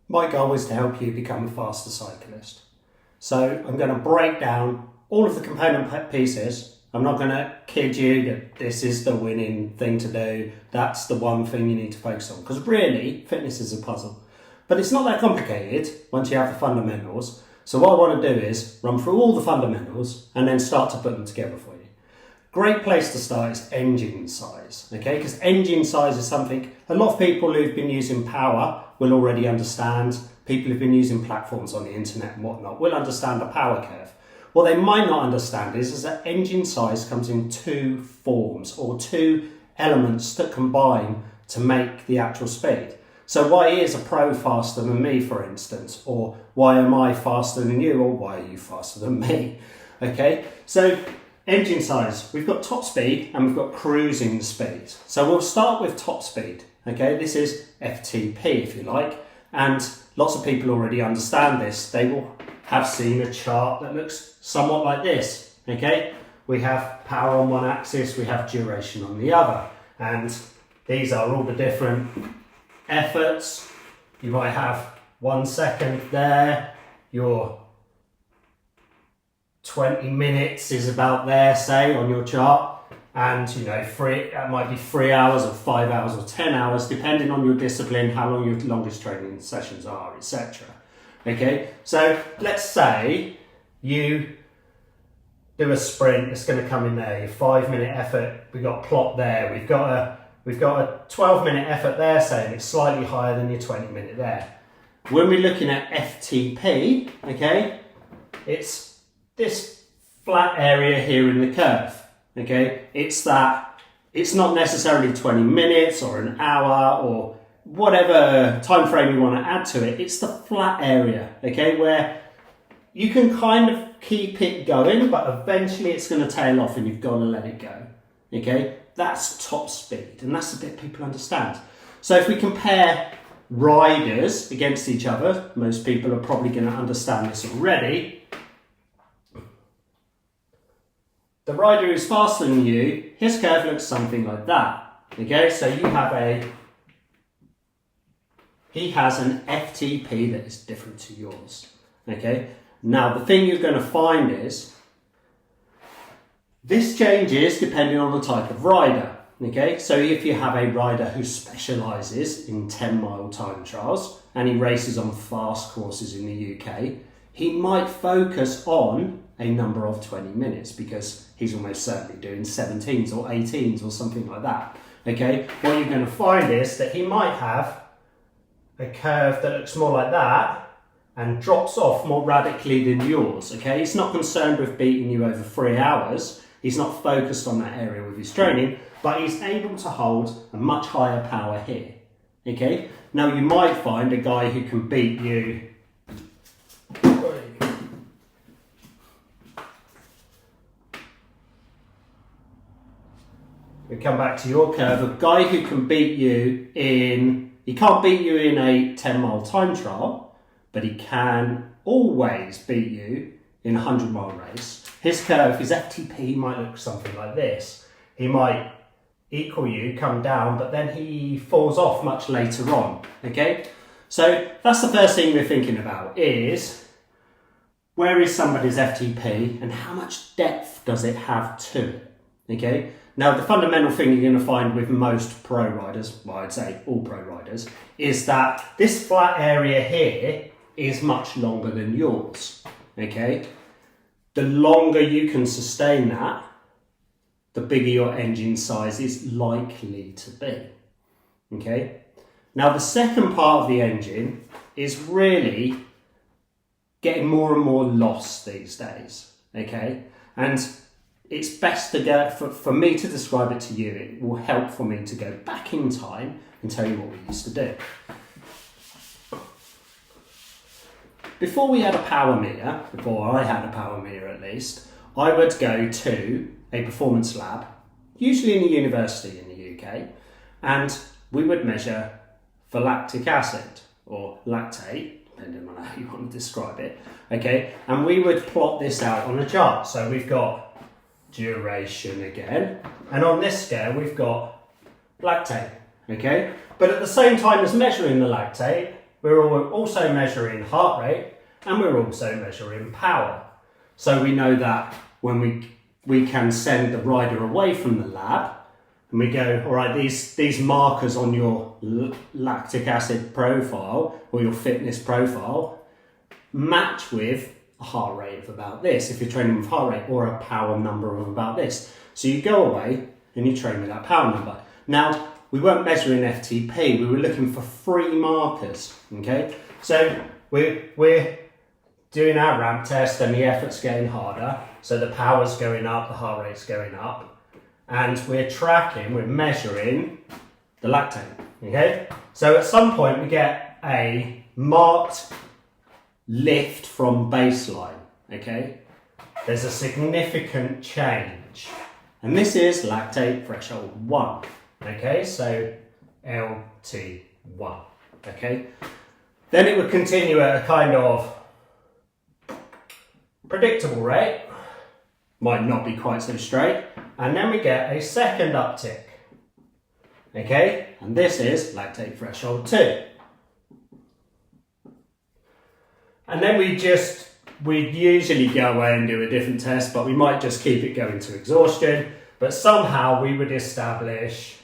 My goal is to help you become a faster cyclist. So I'm going to break down all of the component pieces. I'm not going to kid you that this is the winning thing to do. That's the one thing you need to focus on. Because really, fitness is a puzzle. But it's not that complicated once you have the fundamentals. So what I want to do is run through all the fundamentals and then start to put them together for you. Great place to start is engine size, okay? Because engine size is something a lot of people who've been using power will already understand. People who've been using platforms on the internet and whatnot will understand the power curve. What they might not understand is that engine size comes in two forms or two elements that combine to make the actual speed. So why is a pro faster than me, for instance? Or why am I faster than you? Or why are you faster than me? Okay, so engine size, we've got top speed and we've got cruising speed. So we'll start with top speed. Okay, this is FTP if you like. And lots of people already understand this. They will have seen a chart that looks somewhat like this. Okay, we have power on one axis, we have duration on the other. And these are all the different efforts. You might have 1 second there, your 20 minutes is about there, say, on your chart, and that might be 3 hours or 5 hours or 10 hours, depending on your discipline, how long your longest training sessions are, etc. Okay, so let's say you do a sprint that's going to come in there, your 5-minute effort, we've got a plot there, we've got a 12-minute effort there, saying it's slightly higher than your 20-minute there. When we're looking at FTP, okay, it's this flat area here in the curve, okay? It's not necessarily 20 minutes or an hour or whatever time frame you want to add to it. It's the flat area, okay, where you can kind of keep it going, but eventually it's going to tail off and you've got to let it go, okay? That's top speed, and that's the bit people understand. So if we compare riders against each other, most people are probably going to understand this already. The rider who's faster than you, his curve looks something like that. Okay, so he has an FTP that is different to yours. Okay, now the thing you're going to find is this changes depending on the type of rider. Okay, so if you have a rider who specialises in 10-mile time trials and he races on fast courses in the UK, he might focus on a number of 20 minutes because he's almost certainly doing 17s or 18s or something like that. Okay, what you're going to find is that he might have a curve that looks more like that and drops off more radically than yours. Okay, he's not concerned with beating you over 3 hours. He's not focused on that area with his training, but he's able to hold a much higher power here. Okay, now you might find a guy who can beat you. We come back to your curve. A guy who can beat you he can't beat you in a 10-mile time trial, but he can always beat you in a 100-mile race. His curve, his FTP might look something like this. He might equal you, come down, but then he falls off much later on, okay? So that's the first thing we're thinking about is, where is somebody's FTP and how much depth does it have to it, okay? Now, the fundamental thing you're going to find with most pro riders, well, I'd say all pro riders, is that this flat area here is much longer than yours, okay? The longer you can sustain that, the bigger your engine size is likely to be, okay? Now, the second part of the engine is really getting more and more lost these days, okay? And it's best to go, for me to describe it to you, it will help for me to go back in time and tell you what we used to do. Before we had a power meter, before I had a power meter at least, I would go to a performance lab, usually in a university in the UK, and we would measure for lactic acid or lactate, depending on how you want to describe it, okay? And we would plot this out on a chart. So we've got duration again, and on this scale we've got lactate, okay? But at the same time as measuring the lactate, we're also measuring heart rate and we're also measuring power. So we know that when we can send the rider away from the lab and we go, all right, these markers on your lactic acid profile or your fitness profile match with a heart rate of about this, if you're training with heart rate, or a power number of about this. So you go away and you train with that power number. Now, we weren't measuring FTP, we were looking for 3 markers, okay? So we're doing our ramp test and the effort's getting harder, so the power's going up, the heart rate's going up, and we're measuring the lactate, okay? So at some point we get a marked lift from baseline, okay? There's a significant change. And this is lactate threshold 1, okay? So LT1, okay? Then it would continue at a kind of predictable rate, might not be quite so straight, and then we get a second uptick, okay? And this is lactate threshold 2. And then we'd usually go away and do a different test, but we might just keep it going to exhaustion. But somehow we would establish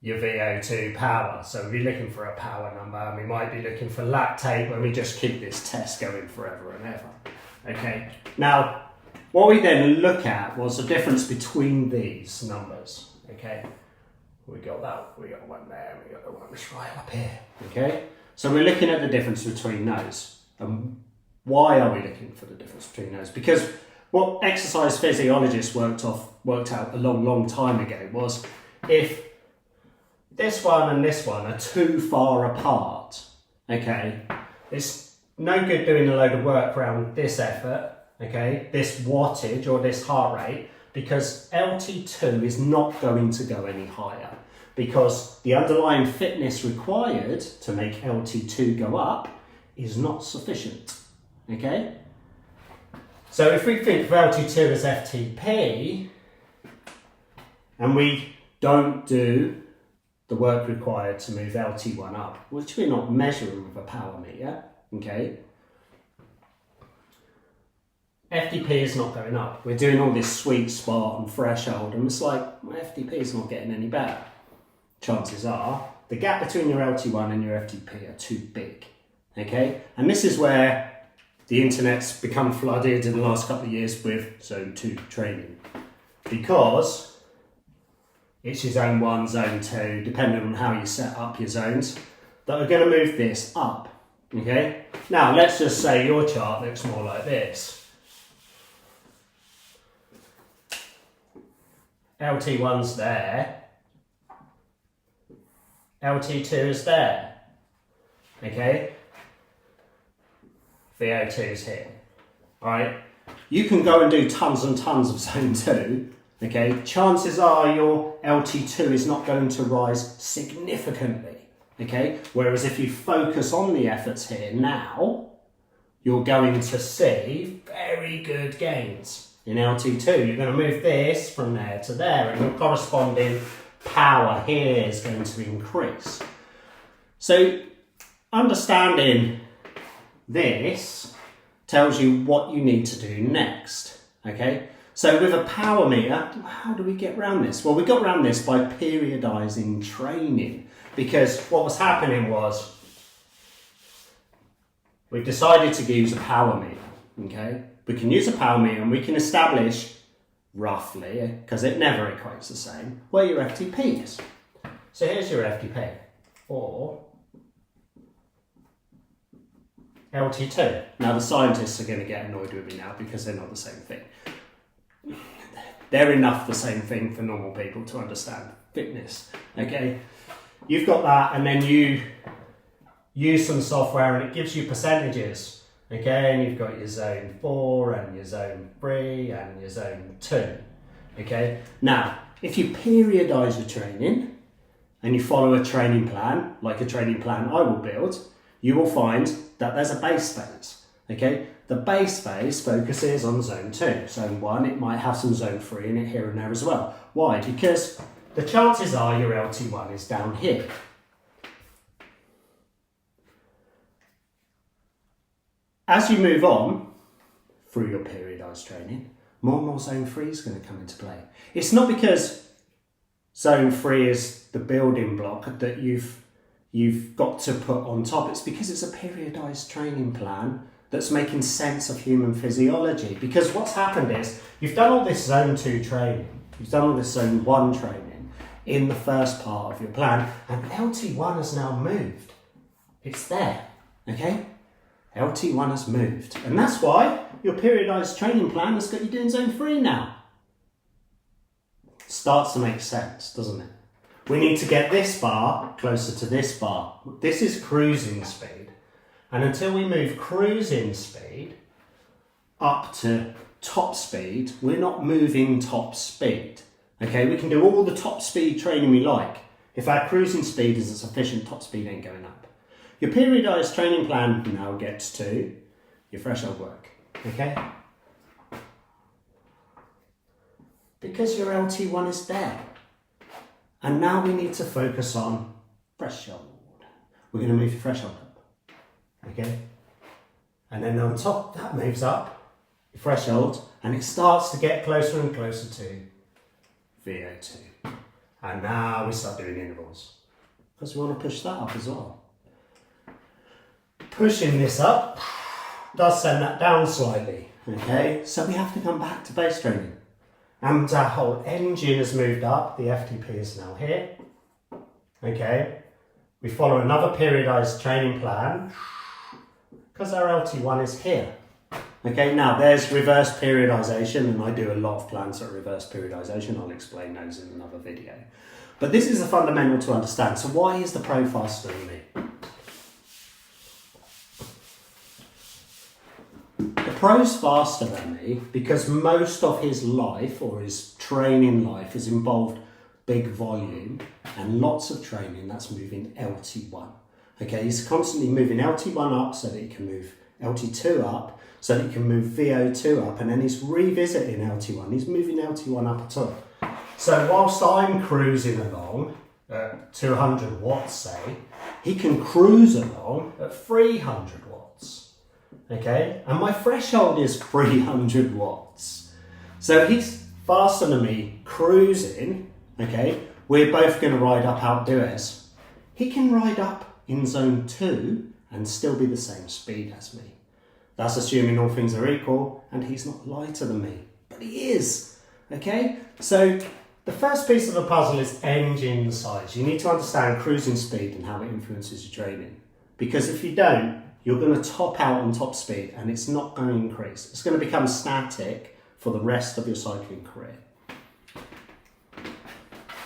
your VO2 power. So we'd be looking for a power number, and we might be looking for lactate when we just keep this test going forever and ever. Okay. Now, what we then look at was the difference between these numbers. Okay. We got one there, we got the one that's right up here. Okay. So we're looking at the difference between those. And why are we looking for the difference between those? Because what exercise physiologists worked out a long time ago was if this one and this one are too far apart, okay, it's no good doing a load of work around this effort, okay, this wattage or this heart rate, because LT2 is not going to go any higher because the underlying fitness required to make LT2 go up is not sufficient, okay? So if we think of LT2 as FTP, and we don't do the work required to move LT1 up, which we're not measuring with a power meter, okay? FTP is not going up. We're doing all this sweet spot and threshold, and it's like, well, FTP is not getting any better. Chances are, the gap between your LT1 and your FTP are too big. Okay, and this is where the internet's become flooded in the last couple of years with zone 2 training, because it's your zone 1, zone 2, depending on how you set up your zones, that are going to move this up. Okay, now let's just say your chart looks more like this. LT1's there, LT2 is there, okay? VO2 is here, alright? You can go and do tons and tons of zone 2, okay? Chances are your LT2 is not going to rise significantly, okay? Whereas if you focus on the efforts here now, you're going to see very good gains in LT2. You're going to move this from there to there, and your corresponding power here is going to increase. So understanding this tells you what you need to do next, okay? So with a power meter, how do we get around this? Well, we got around this by periodizing training, because what was happening was we decided to use a power meter, okay? We can use a power meter and we can establish roughly, because it never equates the same, where your FTP is. So here's your FTP, or LT2. Now the scientists are going to get annoyed with me now because they're not the same thing. They're enough the same thing for normal people to understand fitness, okay? You've got that, and then you use some software and it gives you percentages, okay? And you've got your zone 4 and your zone 3 and your zone 2, okay? Now, if you periodize your training and you follow a training plan, like a training plan I will build, you will find that there's a base phase, okay? The base phase focuses on zone 2. Zone 1, it might have some zone 3 in it here and there as well. Why? Because the chances are your LT1 is down here. As you move on through your periodised training, more and more zone 3 is going to come into play. It's not because zone 3 is the building block that you've got to put on top. It's because it's a periodised training plan that's making sense of human physiology. Because what's happened is you've done all this zone 2 training, you've done all this zone 1 training in the first part of your plan, and LT1 has now moved. It's there, okay? LT1 has moved. And that's why your periodised training plan has got you doing zone 3 now. Starts to make sense, doesn't it? We need to get this bar closer to this bar. This is cruising speed. And until we move cruising speed up to top speed, we're not moving top speed. Okay, we can do all the top speed training we like. If our cruising speed isn't sufficient, top speed ain't going up. Your periodised training plan now gets to your threshold work. Okay? Because your LT1 is there. And now we need to focus on threshold. We're going to move your threshold up. Okay? And then on top, that moves up your threshold, and it starts to get closer and closer to VO2. And now we start doing intervals. Because we want to push that up as well. Pushing this up does send that down slightly. Okay? So we have to come back to base training. And our whole engine has moved up. The FTP is now here. Okay. We follow another periodised training plan because our LT1 is here. Okay, now there's reverse periodisation, and I do a lot of plans at reverse periodisation. I'll explain those in another video. But this is a fundamental to understand. So why is the pro faster than me? The pro's faster than me because most of his life, or his training life, has involved big volume and lots of training that's moving LT1. Okay, he's constantly moving LT1 up so that he can move LT2 up, so that he can move VO2 up, and then he's revisiting LT1. He's moving LT1 up at all. So whilst I'm cruising along at 200 watts, say, he can cruise along at 300 watts. Okay, and my threshold is 300 watts. So he's faster than me cruising, okay? We're both going to ride up, outdo us. He can ride up in zone 2 and still be the same speed as me. That's assuming all things are equal and he's not lighter than me, but he is, okay? So the first piece of the puzzle is engine size. You need to understand cruising speed and how it influences your training. Because if you don't, you're going to top out on top speed and it's not going to increase. It's going to become static for the rest of your cycling career.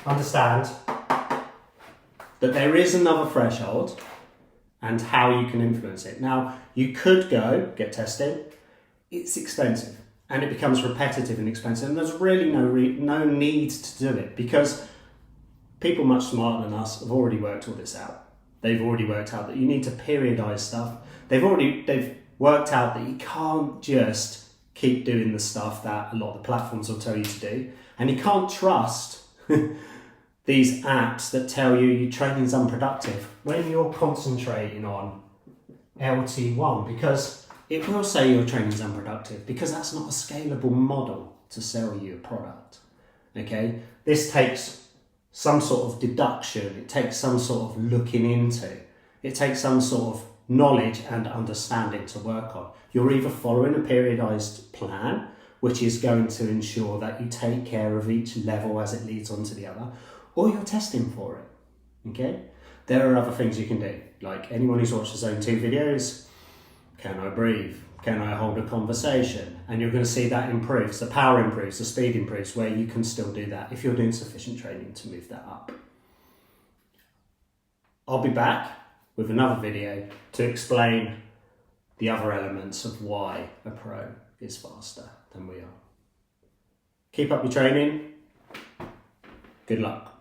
Understand that there is another threshold and how you can influence it. Now, you could go get tested. It's expensive and it becomes repetitive and expensive, and there's really no need to do it because people much smarter than us have already worked all this out. They've already worked out that you need to periodise stuff. They've worked out that you can't just keep doing the stuff that a lot of the platforms will tell you to do. And you can't trust these apps that tell you your training's unproductive when you're concentrating on LT1, because it will say your training's unproductive because that's not a scalable model to sell you a product. Okay? This takes some sort of deduction. It takes some sort of looking into. It takes some sort of knowledge and understanding to work on. You're either following a periodised plan, which is going to ensure that you take care of each level as it leads on to the other, or you're testing for it, okay? There are other things you can do, like anyone who's watched the Zone 2 videos, can I breathe? Can I hold a conversation? And you're going to see that improves, the power improves, the speed improves, where you can still do that if you're doing sufficient training to move that up. I'll be back with another video to explain the other elements of why a pro is faster than we are. Keep up your training. Good luck.